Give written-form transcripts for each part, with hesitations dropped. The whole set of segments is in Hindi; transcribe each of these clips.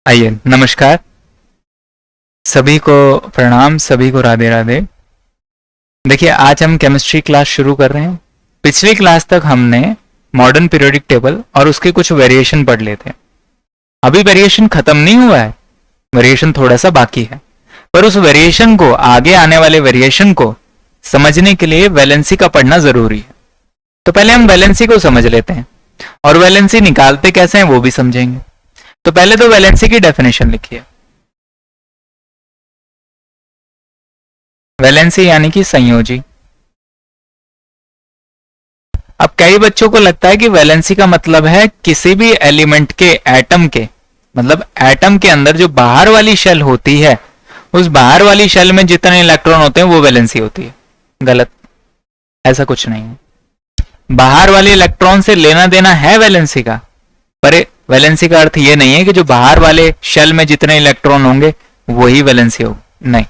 आइए, नमस्कार। सभी को प्रणाम, सभी को राधे राधे। देखिए, आज हम केमिस्ट्री क्लास शुरू कर रहे हैं। पिछली क्लास तक हमने मॉडर्न पीरियोडिक टेबल और उसके कुछ वेरिएशन पढ़ लिए थे। अभी वेरिएशन खत्म नहीं हुआ है, वेरिएशन थोड़ा सा बाकी है। पर उस वेरिएशन को, आगे आने वाले वेरिएशन को समझने के लिए वैलेंसी का पढ़ना जरूरी है। तो पहले हम वैलेंसी को समझ लेते हैं और वैलेंसी निकालते कैसे हैं वो भी समझेंगे। तो पहले तो वैलेंसी की डेफिनेशन लिखिए। वैलेंसी यानी कि संयोजी। अब कई बच्चों को लगता है कि वैलेंसी का मतलब है किसी भी एलिमेंट के, एटम के, मतलब एटम के अंदर जो बाहर वाली शेल होती है, उस बाहर वाली शेल में जितने इलेक्ट्रॉन होते हैं वो वैलेंसी होती है। गलत, ऐसा कुछ नहीं है। बाहर वाले इलेक्ट्रॉन से लेना देना है वैलेंसी का, पर वैलेंसी का अर्थ ये नहीं है कि जो बाहर वाले शेल में जितने इलेक्ट्रॉन होंगे वही वैलेंसी होगी, नहीं।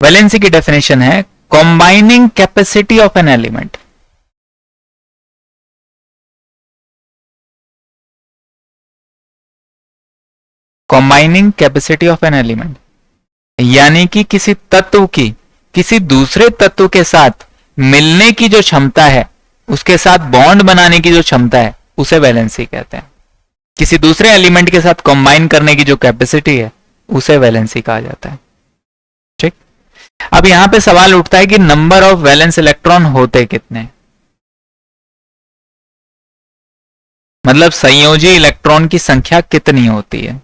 वैलेंसी की डेफिनेशन है combining capacity of an element. Combining capacity of an element यानी कि किसी तत्व की किसी दूसरे तत्व के साथ मिलने की जो क्षमता है, उसके साथ बॉन्ड बनाने की जो क्षमता है, उसे वैलेंसी कहते हैं। किसी दूसरे एलिमेंट के साथ कंबाइन करने की जो कैपेसिटी है, उसे वैलेंसी कहा जाता है। ठीक। अब यहां पे सवाल उठता है कि नंबर ऑफ वैलेंस इलेक्ट्रॉन होते कितने, मतलब संयोजी इलेक्ट्रॉन की संख्या कितनी होती है।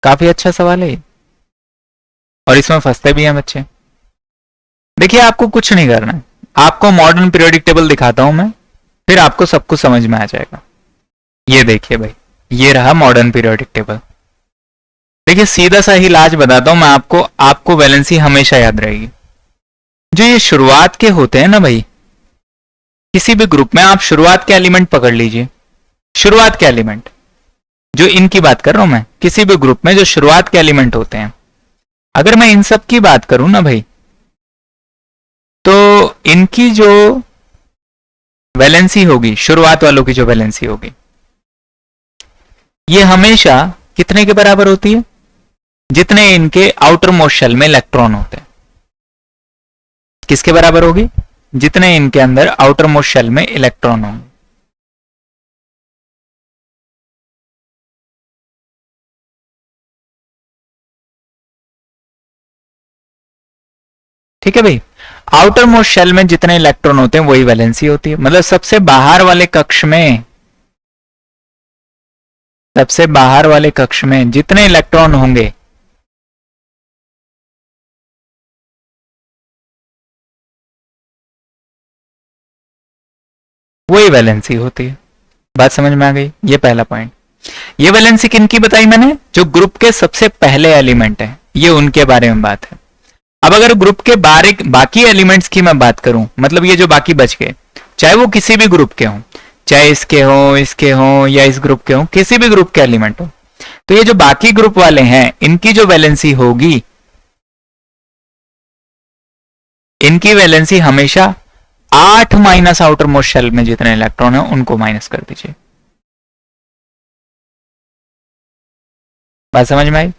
काफी अच्छा सवाल है और इसमें फंसते भी हैं बच्चे। देखिए, आपको कुछ नहीं करना है, आपको मॉडर्न पीरियोडिक टेबल दिखाता हूं मैं, फिर आपको सब कुछ समझ में आ जाएगा। ये देखिए भाई, ये रहा मॉडर्न पीरियोडिक टेबल। देखिए, सीधा सा ही इलाज बताता हूं मैं आपको वैलेंसी हमेशा याद रहेगी। जो ये शुरुआत के होते हैं ना भाई, किसी भी ग्रुप में आप शुरुआत के एलिमेंट पकड़ लीजिए। शुरुआत के एलिमेंट, जो इनकी बात कर रहा हूं मैं, किसी भी ग्रुप में जो शुरुआत के एलिमेंट होते हैं, अगर मैं इन सब की बात करूं ना भाई, तो इनकी जो वैलेंसी होगी, शुरुआत वालों की जो वैलेंसी होगी, ये हमेशा कितने के बराबर होती है? जितने इनके आउटर मोस्ट शेल में इलेक्ट्रॉन होते हैं। किसके बराबर होगी? जितने इनके अंदर आउटर मोस्ट शेल में इलेक्ट्रॉन होंगे। ठीक है भाई, आउटर मोस्ट शेल में जितने इलेक्ट्रॉन होते हैं वही वैलेंसी होती है। मतलब सबसे बाहर वाले कक्ष में, सबसे बाहर वाले कक्ष में जितने इलेक्ट्रॉन होंगे, वही वैलेंसी होती है। बात समझ में आ गई? ये पहला पॉइंट। ये वैलेंसी किनकी बताई मैंने? जो ग्रुप के सबसे पहले एलिमेंट है, ये उनके बारे में बात है। अब अगर ग्रुप के बाकी एलिमेंट्स की मैं बात करूं, मतलब ये जो बाकी बच गए, चाहे वो किसी भी ग्रुप के हों, चाहे इसके हों या इस ग्रुप के हों, किसी भी ग्रुप के एलिमेंट हो, तो ये जो बाकी ग्रुप वाले हैं, इनकी जो वैलेंसी होगी, इनकी वैलेंसी हमेशा 8 माइनस आउटर मोस्ट शेल में जितने इलेक्ट्रॉन है उनको माइनस कर दीजिए। बात समझ में आई?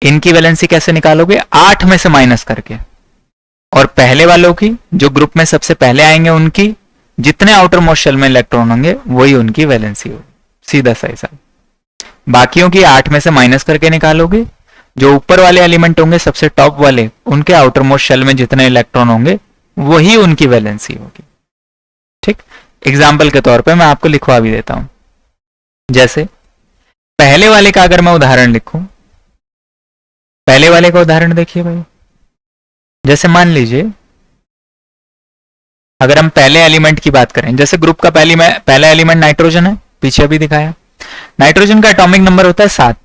इनकी वैलेंसी कैसे निकालोगे? 8 में से माइनस करके। और पहले वालों की, जो ग्रुप में सबसे पहले आएंगे, उनकी जितने आउटर मोस्ट शेल में इलेक्ट्रॉन होंगे वही उनकी वैलेंसी होगी। सीधा सा हिसाब। बाकियों की 8 में से माइनस करके निकालोगे, जो ऊपर वाले एलिमेंट होंगे सबसे टॉप वाले, उनके आउटर मोस्ट शेल में जितने इलेक्ट्रॉन होंगे वही उनकी वैलेंसी होगी। ठीक। एग्जाम्पल के तौर पे मैं आपको लिखवा भी देता हूं। जैसे पहले वाले का अगर मैं उदाहरण लिखूं, पहले वाले का उदाहरण देखिए भाई। जैसे मान लीजिए, अगर हम पहले एलिमेंट की बात करें, जैसे ग्रुप का पहला एलिमेंट नाइट्रोजन है, पीछे भी दिखाया। नाइट्रोजन का एटॉमिक नंबर होता है 7।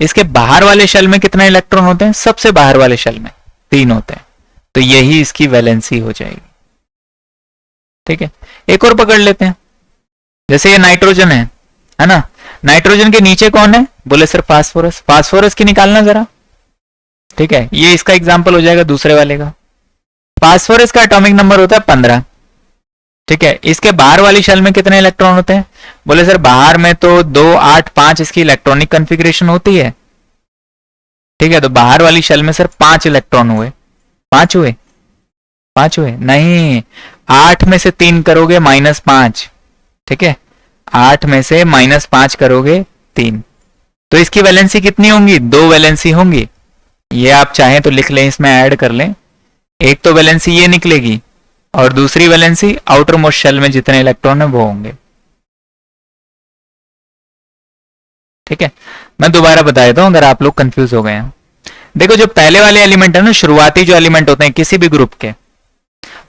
इसके बाहर वाले शेल में कितने इलेक्ट्रॉन होते हैं? सबसे बाहर वाले शेल में 3 होते हैं। तो यही इसकी वैलेंसी हो जाएगी। ठीक है। एक और पकड़ लेते हैं। जैसे ये नाइट्रोजन है ना? नाइट्रोजन के नीचे कौन है? बोले सर फास्फोरस। फास्फोरस की निकालना जरा। ठीक है, ये इसका एग्जाम्पल हो जाएगा दूसरे वाले का। फास्फोरस का एटॉमिक नंबर होता है 15। ठीक है, इसके बाहर वाली शेल में कितने इलेक्ट्रॉन होते हैं? बोले सर बाहर में तो 2, 8, 5 इसकी इलेक्ट्रॉनिक कॉन्फ़िगरेशन होती है। ठीक है, तो बाहर वाली शेल में सर 5 इलेक्ट्रॉन हुए। 5 हुए? 5 हुए नहीं, 8 में से 3 करोगे -5। ठीक है, 8 में से -5 करोगे 3, तो इसकी वैलेंसी कितनी होंगी? 2 वैलेंसी होंगी। ये आप चाहें तो लिख लें, इसमें ऐड कर लें। एक तो वैलेंसी ये निकलेगी और दूसरी वैलेंसी आउटर मोस्ट शेल में जितने इलेक्ट्रॉन है वो होंगे। ठीक है, मैं दोबारा बता देता हूं अगर आप लोग कंफ्यूज हो गए हैं। देखो जो पहले वाले एलिमेंट है ना, शुरुआती जो एलिमेंट होते हैं किसी भी ग्रुप के,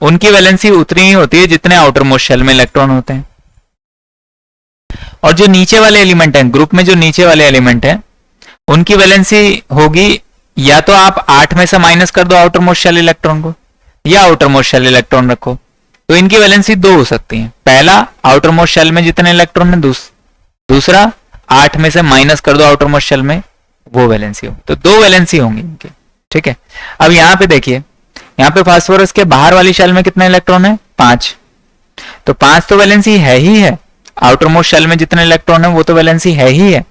उनकी वैलेंसी उतनी ही होती है जितने आउटर मोस्ट शेल में इलेक्ट्रॉन होते हैं। और जो नीचे वाले एलिमेंट हैं ग्रुप में, जो नीचे वाले एलिमेंट हैं उनकी वैलेंसी होगी, या तो आप 8 में से माइनस कर दो आउटर मोस्ट शेल इलेक्ट्रॉन को, या आउटर मोस्ट शेल इलेक्ट्रॉन रखो। तो इनकी वैलेंसी 2 हो सकती है। पहला आउटर मोस्ट शेल में जितने इलेक्ट्रॉन है, दूसरा 8 में से माइनस कर दो आउटर मोस्ट शेल में, वो वैलेंसी होगी। तो 2 वैलेंसी होंगी इनकी। ठीक है, अब यहां पे देखिए, यहां पे फास्फोरस के बाहर वाली शेल में कितने इलेक्ट्रॉन है? 5। तो 5 तो वैलेंसी है ही है, आउटर मोस्ट शेल में जितने इलेक्ट्रॉन है वो तो वैलेंसी है ही है।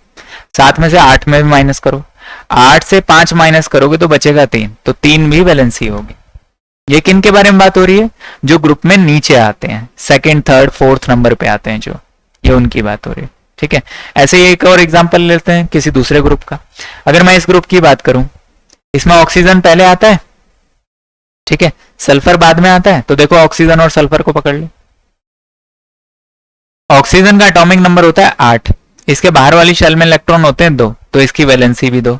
7 में से 8 में भी माइनस करो, 8 से 5 माइनस करोगे तो बचेगा 3, तो 3 भी वैलेंसी होगी। ये किन के बारे में बात हो रही है? जो ग्रुप में नीचे आते हैं, सेकंड, थर्ड, फोर्थ नंबर पे आते हैं जो, ये उनकी बात हो रही है। ठीक है, ऐसे ही एक और एग्जांपल लेते हैं किसी दूसरे ग्रुप का। अगर मैं इस ग्रुप की बात करूं, इसमें ऑक्सीजन पहले आता है, ठीक है, सल्फर बाद में आता है। तो देखो ऑक्सीजन और सल्फर को पकड़ ले। ऑक्सीजन का एटॉमिक नंबर होता है 8, इसके बाहर वाली शेल में इलेक्ट्रॉन होते हैं 2, तो इसकी वैलेंसी भी 2।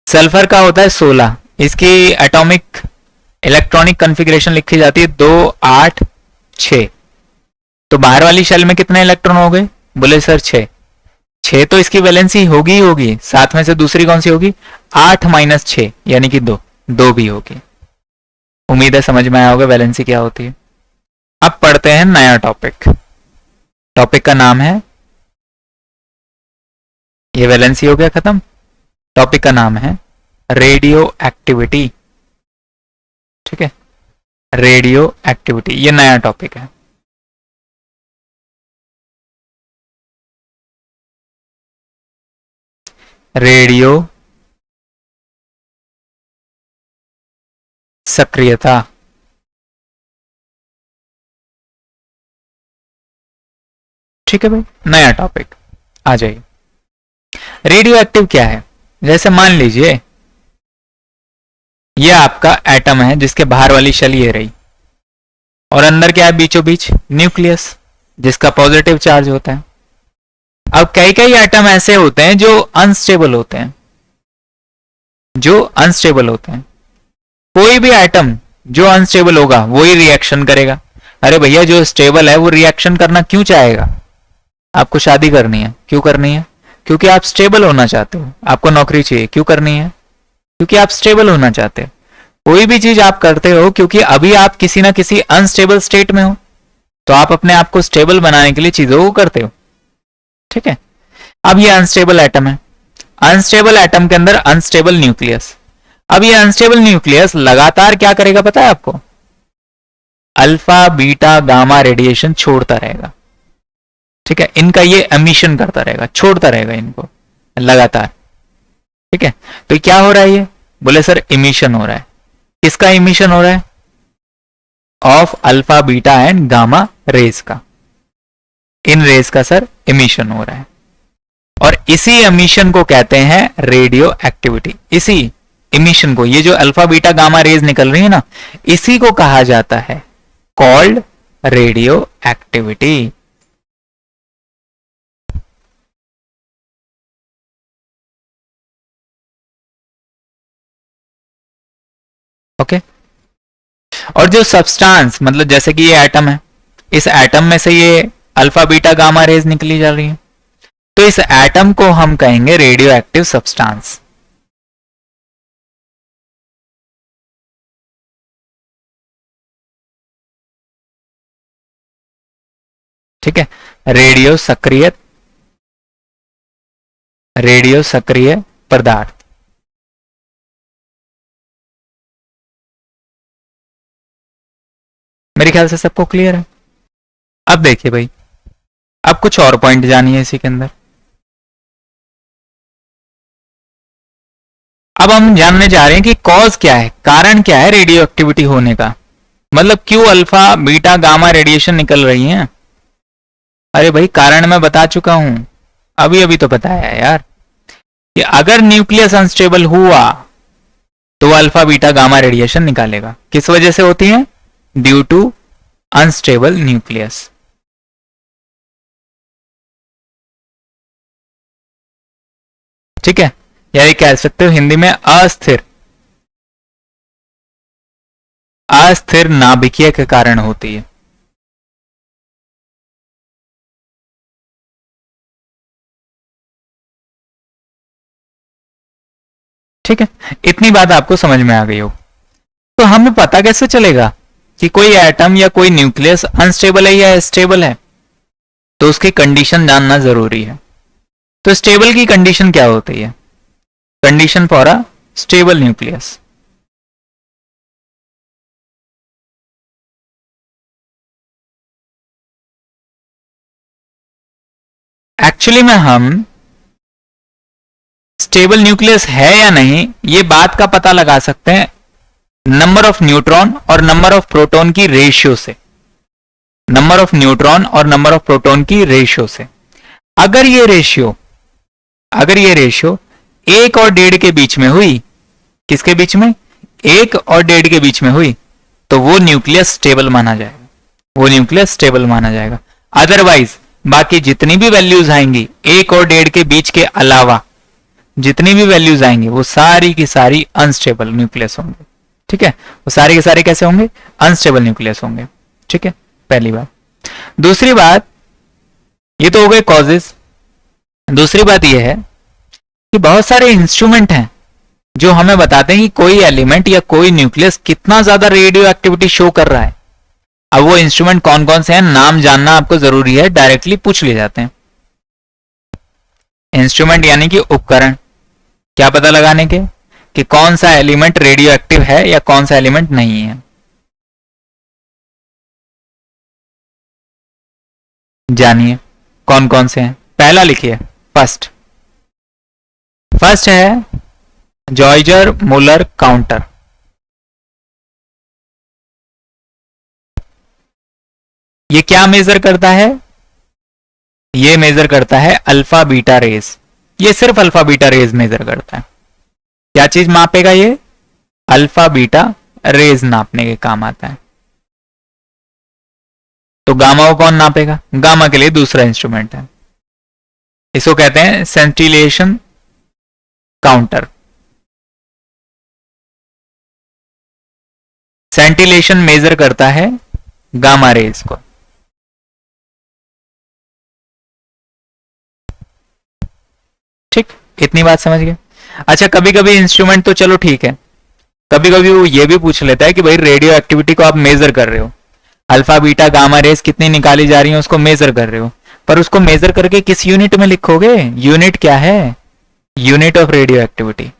सल्फर का होता है 16, इसकी एटॉमिक इलेक्ट्रॉनिक कॉन्फ़िगरेशन लिखी जाती है 2, 8, 6। तो बाहर वाली शेल में कितने इलेक्ट्रॉन हो गए? बोले सर 6। 6 तो इसकी वैलेंसी होगी ही होगी, साथ में से दूसरी कौन सी होगी? 8 - 6 यानी कि 2, 2 भी होगी। उम्मीद है समझ में आया होगा वैलेंसी क्या होती है। अब पढ़ते हैं नया टॉपिक। टॉपिक का नाम है, ये वैलेंसी हो गया खत्म। टॉपिक का नाम है रेडियो एक्टिविटी। ठीक है, रेडियो एक्टिविटी ये नया टॉपिक है। रेडियो सक्रियता। ठीक है भाई, नया टॉपिक आ जाइए। रेडियो एक्टिव क्या है? जैसे मान लीजिए ये आपका एटम है जिसके बाहर वाली शेल ये रही, और अंदर क्या है? बीचों बीच न्यूक्लियस जिसका पॉजिटिव चार्ज होता है। अब कई कई एटम ऐसे होते हैं जो अनस्टेबल होते हैं, जो अनस्टेबल होते हैं। कोई भी एटम जो अनस्टेबल होगा वही रिएक्शन करेगा। अरे भैया जो स्टेबल है वो रिएक्शन करना क्यों चाहेगा? आपको शादी करनी है, क्यों करनी है? क्योंकि आप स्टेबल होना चाहते हो। आपको नौकरी चाहिए, क्यों करनी है? क्योंकि आप स्टेबल होना चाहते हो। कोई भी चीज आप करते हो क्योंकि अभी आप किसी ना किसी अनस्टेबल स्टेट में हो, तो आप अपने आप को स्टेबल बनाने के लिए चीजों को करते हो। ठीक है, अब ये अनस्टेबल एटम है, अनस्टेबल एटम के अंदर अनस्टेबल न्यूक्लियस। अब ये अनस्टेबल न्यूक्लियस लगातार क्या करेगा पता है आपको? अल्फा, बीटा, गामा रेडिएशन छोड़ता रहेगा। ठीक है, इनका ये एमिशन करता रहेगा, छोड़ता रहेगा इनको लगातार। ठीक है, तो क्या हो रहा है ये? बोले सर इमिशन हो रहा है। किसका इमिशन हो रहा है? Of alpha, beta and gamma rays का। इन रेज का सर इमिशन हो रहा है, और इसी एमिशन को कहते हैं रेडियो एक्टिविटी। इसी इमिशन को, ये जो अल्फा, बीटा, गामा रेज निकल रही है ना, इसी को कहा जाता है कॉल्ड रेडियो एक्टिविटी। ओके, और जो सब्सटेंस, मतलब जैसे कि ये एटम है, इस एटम में से ये अल्फा, बीटा, गामा रेज निकली जा रही है, तो इस एटम को हम कहेंगे रेडियो एक्टिव सब्सटेंस। ठीक है, रेडियो सक्रिय, रेडियो सक्रिय पदार्थ। मेरे ख्याल से सबको क्लियर है। अब देखिए भाई, अब कुछ और पॉइंट जानिए इसी के अंदर। अब हम जानने जा रहे हैं कि कॉज क्या है, कारण क्या है रेडियो एक्टिविटी होने का, मतलब क्यों अल्फा बीटा गामा रेडिएशन निकल रही है। अरे भाई कारण मैं बता चुका हूं, अभी अभी तो बताया है यार, कि अगर न्यूक्लियस अनस्टेबल हुआ तो अल्फा बीटा गामा रेडिएशन निकालेगा। किस वजह से होती है? Due to unstable nucleus. ठीक है, यानी कह सकते हो हिंदी में अस्थिर, अस्थिर नाभिकीय के कारण होती है। ठीक है, इतनी बात आपको समझ में आ गई हो। तो हमें पता कैसे चलेगा कि कोई एटम या कोई न्यूक्लियस अनस्टेबल है या स्टेबल है? तो उसकी कंडीशन जानना जरूरी है। तो स्टेबल की कंडीशन क्या होती है? Condition for a stable nucleus, actually में हम स्टेबल न्यूक्लियस है या नहीं ये बात का पता लगा सकते हैं नंबर ऑफ न्यूट्रॉन और नंबर ऑफ प्रोटॉन की रेशियो से। नंबर ऑफ न्यूट्रॉन और नंबर ऑफ प्रोटॉन की रेशियो से। अगर ये रेशियो एक और 1.5 के बीच में हुई, किसके बीच में? 1 और 1.5 के बीच में हुई, तो वो न्यूक्लियस स्टेबल माना जाएगा, वो न्यूक्लियस स्टेबल माना जाएगा। अदरवाइज बाकी जितनी भी वैल्यूज आएंगी 1 और 1.5 के बीच के अलावा, जितनी भी वैल्यूज आएंगी वो सारी की सारी अनस्टेबल न्यूक्लियस होंगे। ठीक है, वो सारे के सारे कैसे होंगे? अनस्टेबल न्यूक्लियस होंगे। ठीक है, पहली बात। दूसरी बात, ये तो हो गए कॉजेस। दूसरी बात ये है कि बहुत सारे इंस्ट्रूमेंट हैं जो हमें बताते हैं कि कोई एलिमेंट या कोई न्यूक्लियस कितना ज्यादा रेडियो एक्टिविटी शो कर रहा है। अब वो इंस्ट्रूमेंट कौन कौन से हैं नाम जानना आपको जरूरी है, डायरेक्टली पूछ लिए जाते हैं। इंस्ट्रूमेंट यानी कि उपकरण, क्या पता लगाने के कि कौन सा एलिमेंट रेडियो एक्टिव है या कौन सा एलिमेंट नहीं है। जानिए कौन कौन से हैं। पहला लिखिए, फर्स्ट। फर्स्ट है जॉइजर मुलर काउंटर। ये क्या मेजर करता है? ये मेजर करता है अल्फा बीटा रेस। ये सिर्फ अल्फा बीटा रेज मेजर करता है। क्या चीज मापेगा ये? अल्फा बीटा रेज नापने के काम आता है। तो गामा को कौन नापेगा? गामा के लिए दूसरा इंस्ट्रूमेंट है, इसको कहते हैं सेंटिलेशन काउंटर। सेंटिलेशन मेजर करता है गामा रेज को। ठीक, इतनी बात समझ गए। अच्छा, कभी कभी इंस्ट्रूमेंट तो चलो ठीक है, कभी कभी वो ये भी पूछ लेता है कि भाई रेडियो एक्टिविटी को आप मेजर कर रहे हो, अल्फा बीटा गामा रेस कितनी निकाली जा रही है उसको मेजर कर रहे हो, पर उसको मेजर करके किस यूनिट में लिखोगे? यूनिट क्या है? Unit of radio activity.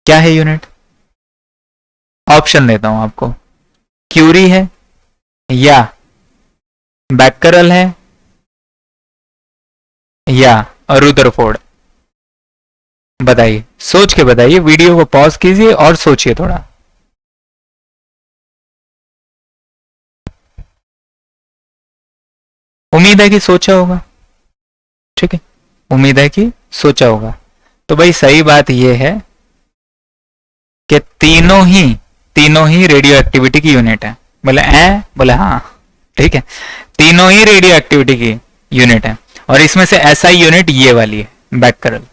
क्या है यूनिट? ऑप्शन देता हूं आपको, क्यूरी है या बैकरल है या रुदरफोर्ड। बताइए, सोच के बताइए, वीडियो को पॉज कीजिए और सोचिए थोड़ा। उम्मीद है कि सोचा होगा। ठीक है, उम्मीद है कि सोचा होगा। तो भाई सही बात यह है कि तीनों ही रेडियो एक्टिविटी की यूनिट है। बोले बोले हाँ, ठीक है, तीनों ही रेडियो एक्टिविटी की यूनिट है। और इसमें से एसआई यूनिट ये वाली है, बैकरल।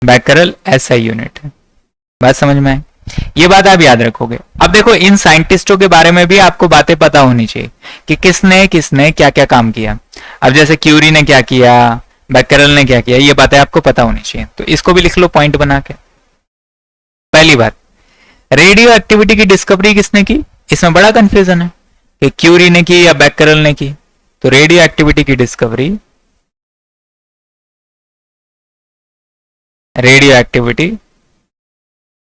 बैकरल एसआई यूनिट है। बात समझ में आई? ये बात आप याद रखोगे। अब देखो, इन साइंटिस्टों के बारे में भी आपको बातें पता होनी चाहिए कि किसने किसने क्या क्या काम किया। अब जैसे क्यूरी ने क्या किया, बैकरल ने क्या किया, ये बातें आपको पता होनी चाहिए। तो इसको भी लिख लो पॉइंट बना के। पहली बात, रेडियो एक्टिविटी की डिस्कवरी किसने की? इसमें बड़ा कंफ्यूजन है कि क्यूरी ने की या बैकरल ने की। तो रेडियो एक्टिविटी की discovery radio activity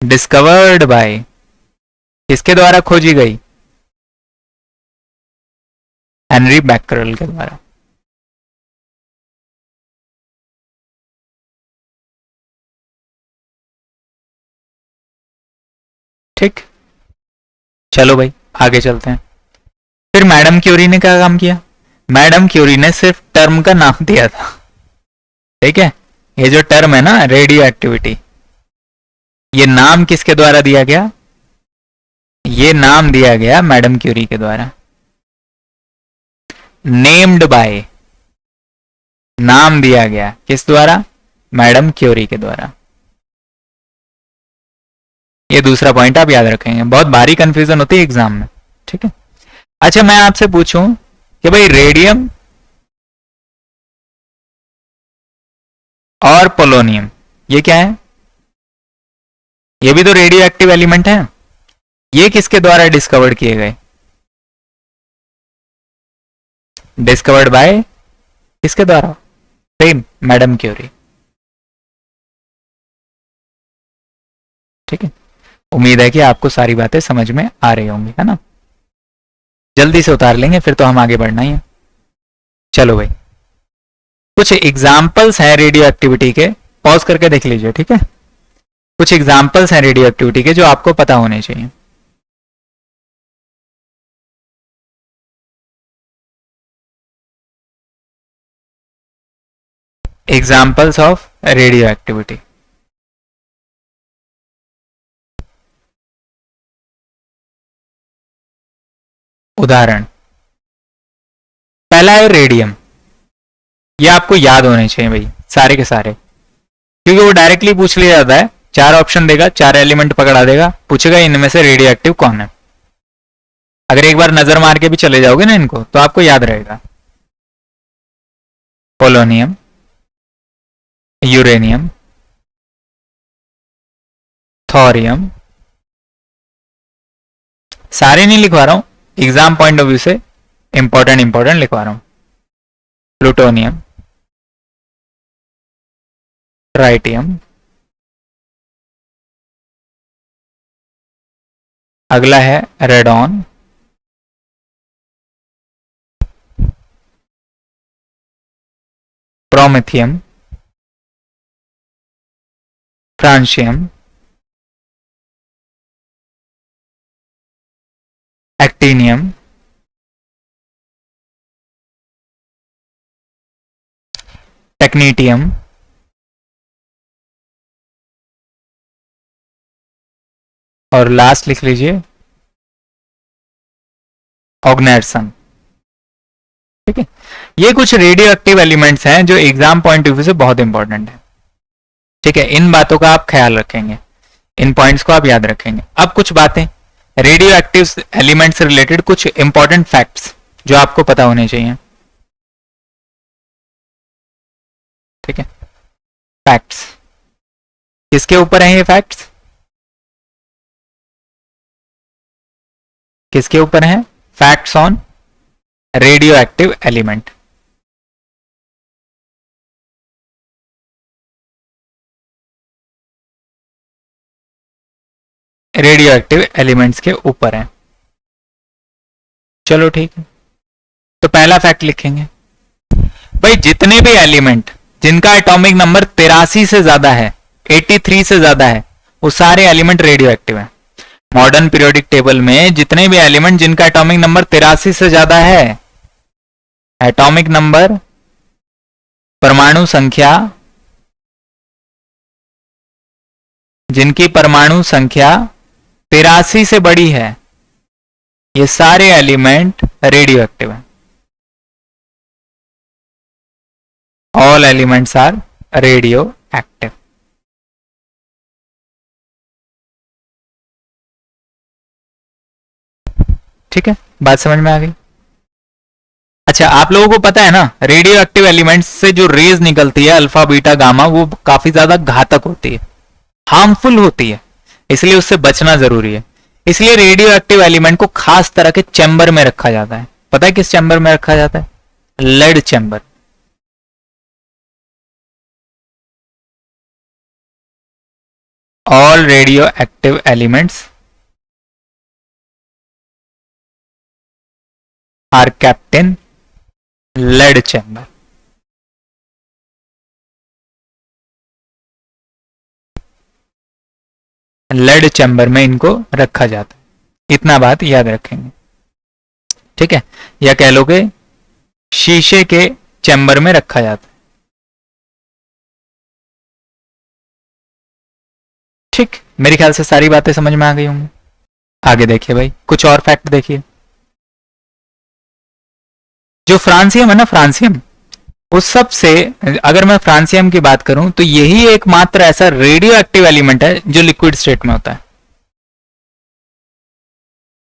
discovered by, किसके द्वारा खोजी गई? हेनरी बैक्यूरेल के द्वारा। ठीक, चलो भाई आगे चलते हैं। फिर मैडम क्यूरी ने क्या काम किया? मैडम क्यूरी ने सिर्फ टर्म का नाम दिया था। ठीक है, ये जो टर्म है ना रेडियो एक्टिविटी, ये नाम किसके द्वारा दिया गया? ये नाम दिया गया मैडम क्यूरी के द्वारा। नेम्ड बाय, नाम दिया गया किस द्वारा? मैडम क्यूरी के द्वारा। ये दूसरा पॉइंट आप याद रखेंगे, बहुत भारी कंफ्यूजन होती है एग्जाम में। ठीक है, अच्छा मैं आपसे पूछूं कि भाई रेडियम और पोलोनियम ये क्या है? ये भी तो रेडियो एक्टिव एलिमेंट है। ये किसके द्वारा डिस्कवर्ड किए गए? डिस्कवर्ड बाय किसके द्वारा? Same, madam Curie. ठीक है, उम्मीद है कि आपको सारी बातें समझ में आ रही होंगी, है ना? जल्दी से उतार लेंगे फिर तो हम आगे बढ़ना ही है। चलो भाई, कुछ एग्जाम्पल्स हैं रेडियो एक्टिविटी के, पॉज करके देख लीजिए। ठीक है, कुछ एग्जाम्पल्स हैं रेडियो एक्टिविटी के जो आपको पता होने चाहिए। Examples of radio activity. उदाहरण, पहला है रेडियम। ये आपको याद होने चाहिए भाई सारे के सारे, क्योंकि वो डायरेक्टली पूछ लिया जाता है। 4 ऑप्शन देगा, 4 एलिमेंट पकड़ा देगा, पूछेगा इनमें से रेडियो एक्टिव कौन है। अगर एक बार नजर मार के भी चले जाओगे ना इनको तो आपको याद रहेगा। पोलोनियम, यूरेनियम, थोरियम, सारे नहीं लिखवा रहा हूं, एग्जाम पॉइंट ऑफ व्यू से इंपॉर्टेंट लिखवा रहा हूं। प्लूटोनियम, ट्राइटियम, अगला है रेडॉन, प्रोमेथियम, फ्रांशियम, एक्टिनियम, टेक्नीटियम, और लास्ट लिख लीजिए ऑग्नेरसन। ठीक है, ये कुछ रेडियो एक्टिव एलिमेंट्स हैं जो एग्जाम पॉइंट ऑफ व्यू से बहुत इंपॉर्टेंट है। ठीक है, इन बातों का आप ख्याल रखेंगे, इन पॉइंट्स को आप याद रखेंगे। अब कुछ बातें रेडियो एक्टिव एलिमेंट से रिलेटेड, कुछ इंपॉर्टेंट फैक्ट्स जो आपको पता होने चाहिए। ठीक है, फैक्ट्स किसके ऊपर हैं? ये फैक्ट्स किसके ऊपर हैं? Facts on radio active element. Radioactive elements के ऊपर है। चलो ठीक है, तो पहला फैक्ट लिखेंगे भाई, जितने भी एलिमेंट जिनका एटॉमिक नंबर 83 से ज्यादा है, 83 से ज्यादा है, वो सारे एलिमेंट रेडियो एक्टिव है। मॉडर्न पीरियोडिक टेबल में जितने भी एलिमेंट जिनका एटॉमिक नंबर 83 से ज्यादा है, एटॉमिक नंबर, परमाणु संख्या, जिनकी परमाणु संख्या 83 से बड़ी है, ये सारे एलिमेंट रेडियो एक्टिव है। All elements are radioactive. ठीक है, बात समझ में आ गई? अच्छा, आप लोगों को पता है ना रेडियो एक्टिव एलिमेंट्स से जो रेज निकलती है अल्फा बीटा गामा, वो काफी ज्यादा घातक होती है, हार्मफुल होती है, इसलिए उससे बचना जरूरी है। इसलिए रेडियो एक्टिव एलिमेंट को खास तरह के चैम्बर में रखा जाता है। पता है किस चैम्बर में रखा जाता है? Lead chamber. All radioactive elements are kept in lead chamber. Lead chamber में इनको रखा जाता है, इतना बात याद रखेंगे, ठीक है। या कह लो कि शीशे के चैम्बर में रखा जाता है, ठीक। मेरे ख्याल से सारी बातें समझ में आ गई होंगी। आगे देखिए भाई, कुछ और फैक्ट देखिए। जो फ्रांसियम है ना, फ्रांसियम, उस सब से अगर मैं फ्रांसियम की बात करूं तो यही एकमात्र ऐसा रेडियो एक्टिव एलिमेंट है जो लिक्विड स्टेट में होता है।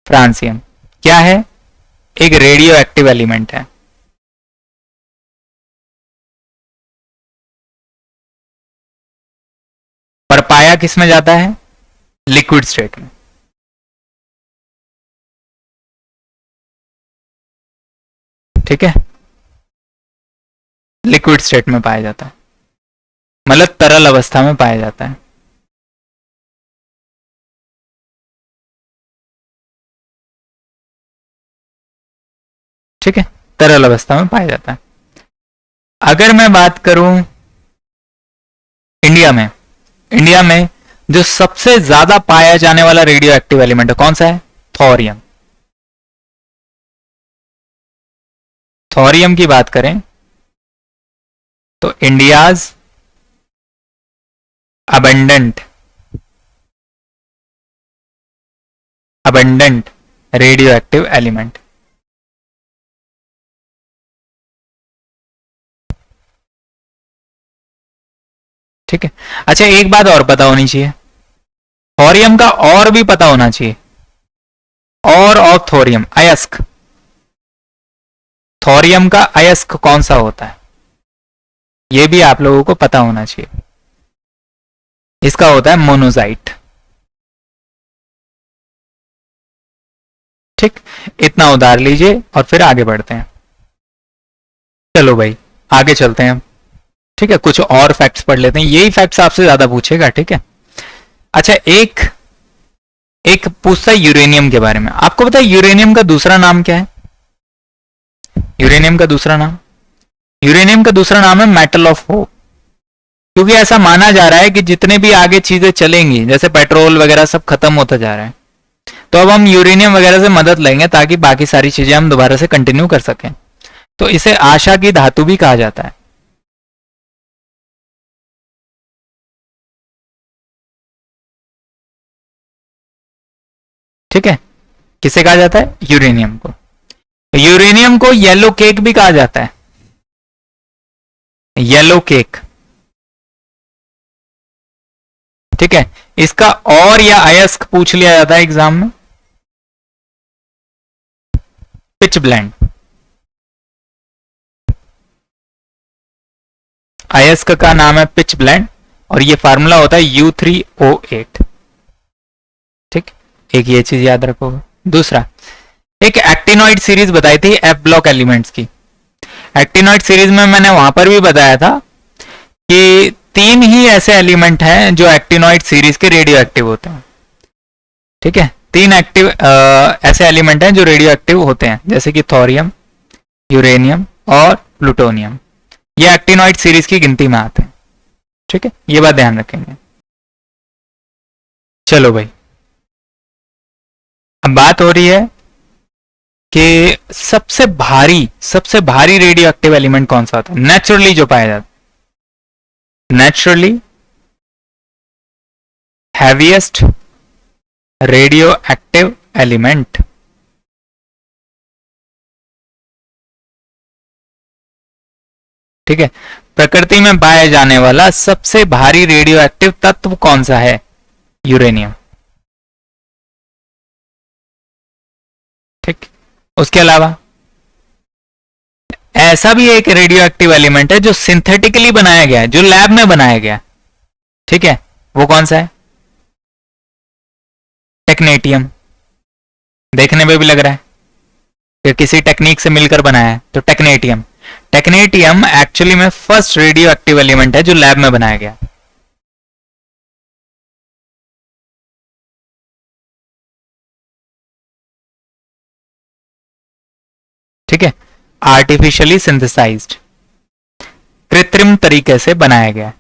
फ्रांसियम क्या है? एक रेडियो एक्टिव एलिमेंट है। पर पाया किस में जाता है? लिक्विड स्टेट में, ठीक है। लिक्विड स्टेट में पाया जाता है, मतलब तरल अवस्था में पाया जाता है, ठीक है, तरल अवस्था में पाया जाता है। अगर मैं बात करूं इंडिया में जो सबसे ज्यादा पाया जाने वाला रेडियो एक्टिव एलिमेंट है कौन सा है? थोरियम। थोरियम की बात करें तो India's abundant radio active element, ठीक है। अच्छा, एक बात और पता होनी चाहिए, थोरियम का और भी पता होना चाहिए, और ऑफ थोरियम, अयस्क। थोरियम का अयस्क कौन सा होता है, यह भी आप लोगों को पता होना चाहिए। इसका होता है मोनोजाइट, ठीक। इतना उधार लीजिए और फिर आगे बढ़ते हैं। चलो भाई आगे चलते हैं, ठीक है। कुछ और फैक्ट्स पढ़ लेते हैं, यही फैक्ट्स आपसे ज्यादा पूछेगा, ठीक है। अच्छा, एक पूछता है यूरेनियम के बारे में। आपको पता है यूरेनियम का दूसरा नाम क्या है? यूरेनियम का दूसरा नाम है मेटल ऑफ होप। क्योंकि ऐसा माना जा रहा है कि जितने भी आगे चीजें चलेंगी, जैसे पेट्रोल वगैरह सब खत्म होता जा रहा है, तो अब हम यूरेनियम वगैरह से मदद लेंगे ताकि बाकी सारी चीजें हम दोबारा से कंटिन्यू कर सकें। तो इसे आशा की धातु भी कहा जाता है, ठीक है। किसे कहा जाता है? यूरेनियम को। यूरेनियम को येलो केक भी कहा जाता है, येलो केक, ठीक है। इसका और या अयस्क पूछ लिया जाता है एग्जाम में, पिच ब्लेंड। अयस्क का नाम है पिच ब्लेंड और ये फार्मूला होता है U3O8, ठीक। एक ये चीज याद रखोगे। दूसरा, एक एक्टिनॉइड सीरीज बताई थी एफ ब्लॉक एलिमेंट्स की। एक्टिनॉइड सीरीज में मैंने वहां पर भी बताया था कि 3 ही ऐसे एलिमेंट हैं जो एक्टिनॉइड सीरीज के रेडियो एक्टिव होते हैं, ठीक है। 3 एक्टिव ऐसे एलिमेंट हैं जो रेडियो एक्टिव होते हैं, जैसे कि थोरियम, यूरेनियम और प्लूटोनियम। ये एक्टिनॉइड सीरीज की गिनती में आते हैं, ठीक है। ये बात ध्यान रखेंगे। चलो भाई, अब बात हो रही है कि सबसे भारी रेडियो एक्टिव एलिमेंट कौन सा होता है, नेचुरली जो पाया जाता है। Naturally heaviest radio active element, ठीक है। प्रकृति में पाया जाने वाला सबसे भारी रेडियो एक्टिव तत्व कौन सा है? यूरेनियम, ठीक। उसके अलावा ऐसा भी एक रेडियो एक्टिव एलिमेंट है जो सिंथेटिकली बनाया गया है, जो लैब में बनाया गया, ठीक है। वो कौन सा है? टेक्नेटियम। देखने में भी लग रहा है कि किसी टेक्निक से मिलकर बनाया है, तो टेक्नेटियम। टेक्नेटियम एक्चुअली में फर्स्ट रेडियो एक्टिव एलिमेंट है जो लैब में बनाया गया, आर्टिफिशियली सिंथेसाइज्ड, कृत्रिम तरीके से बनाया गया।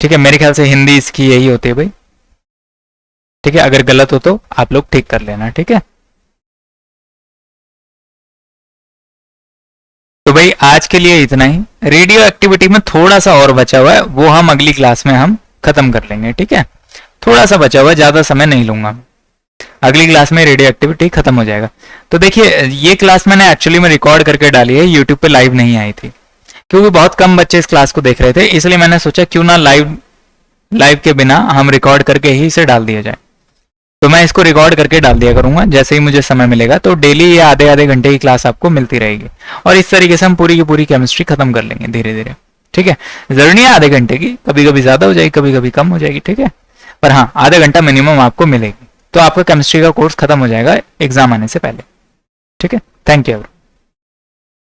ठीक है, मेरे ख्याल से हिंदी इसकी यही होती है भाई। ठीक है, अगर गलत हो तो आप लोग ठीक कर लेना। ठीक है, तो भाई आज के लिए इतना ही। रेडियो एक्टिविटी में थोड़ा सा और बचा हुआ है, वो हम अगली क्लास में हम खत्म कर लेंगे। ठीक है, थोड़ा सा बचा हुआ है, ज्यादा समय नहीं लूंगा। अगली क्लास में रेडियो एक्टिविटी खत्म हो जाएगा। तो देखिए, ये क्लास मैंने एक्चुअली में रिकॉर्ड करके डाली है, यूट्यूब पे लाइव नहीं आई थी क्योंकि बहुत कम बच्चे इस क्लास को देख रहे थे, इसलिए मैंने सोचा क्यों ना लाइव लाइव के बिना हम रिकॉर्ड करके ही इसे डाल दिया जाए। तो मैं इसको रिकॉर्ड करके डाल दिया करूंगा जैसे ही मुझे समय मिलेगा। तो डेली ये आधे आधे घंटे की क्लास आपको मिलती रहेगी और इस तरीके से हम पूरी की पूरी केमिस्ट्री खत्म कर लेंगे धीरे धीरे। ठीक है, जरूरी नहीं है आधे घंटे की, कभी कभी ज्यादा हो जाएगी, कभी कभी कम हो जाएगी। ठीक है, पर हाँ आधा घंटा मिनिमम आपको मिलेगी, तो आपका केमिस्ट्री का कोर्स खत्म हो जाएगा एग्जाम आने से पहले। ठीक है, थैंक यू।